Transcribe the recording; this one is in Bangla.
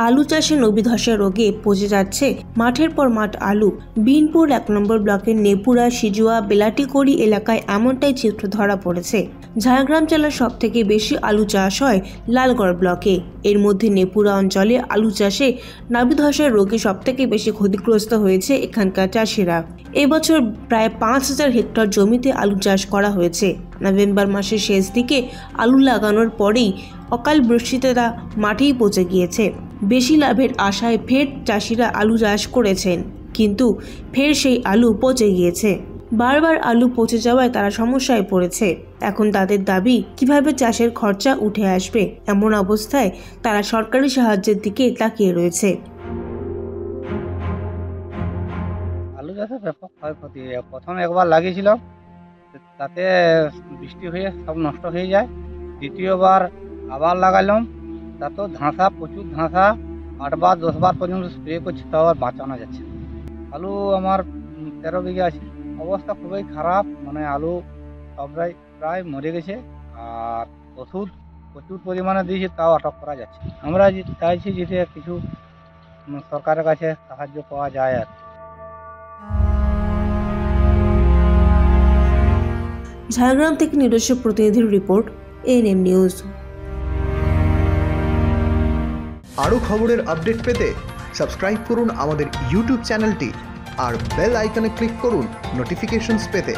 আলু চাষে নবী ধসা রোগে পচে যাচ্ছে মাঠের পর মাঠ আলু। বিনপুর ১ নম্বর ব্লকের নেপুরা, সিজুয়া, বেলাটিকড়ি এলাকায় এমনটাই চিত্র ধরা পড়েছে। ঝাড়গ্রাম জেলার সব থেকে বেশি আলু চাষ হয় লালগড় ব্লকে। এর মধ্যে নেপুরা অঞ্চলে আলু চাষে নাবি ধসার রোগে সব থেকে বেশি ক্ষতিগ্রস্ত হয়েছে এখানকার চাষিরা। এবছর প্রায় ৫,০০০ হেক্টর জমিতে আলু চাষ করা হয়েছে। নভেম্বর মাসের শেষ দিকে আলু লাগানোর পরেই অকাল বৃষ্টিতে তা মাঠেই পচে গিয়েছে। বেশি লাভের আশায় ফের চাষিরা আলু চাষ করেছেন, কিন্তু ফের সেই আলু পচে গিয়েছে। বারবার আলু পচে যাওয়ায় তারা সমস্যায় পড়েছে। এখন তাদের দাবি কিভাবে চাষের খরচা উঠে আসবে। এমন অবস্থায় তারা সরকারি সাহায্যের দিকে তাকিয়ে রয়েছে। আলু চাষে ব্যাপক ক্ষয়ক্ষতি। প্রথম একবার লাগিয়েছিলাম, তাতে বৃষ্টি হয়ে সব নষ্ট হয়ে যায়। দ্বিতীয়বার আবার লাগালাম, তাতেও ধাঁসা, প্রচুর ধাঁসা। 8 বার 10 বার পর্যন্ত স্প্রে করছি, তাও আর বাঁচানো যাচ্ছে না। আলু আমার 13 বিঘা আছে। অবস্থা খুবই খারাপ, মানে আলু সবটাই প্রায় মরে গেছে। আর ওষুধ প্রচুর পরিমাণে দিয়েছি, তাও আটক করা যাচ্ছে। আমরা চাইছি যেটা কিছু সরকারের কাছে সাহায্য পাওয়া যায়। আর ঝাড়গ্রাম থেকে নিজস্ব প্রতিনিধির রিপোর্ট, এএনএম নিউজ। আরও খবরের আপডেট পেতে সাবস্ক্রাইব করুন আমাদের ইউটিউব চ্যানেলটি আর বেল আইকনে ক্লিক করুন নোটিফিকেশনস পেতে।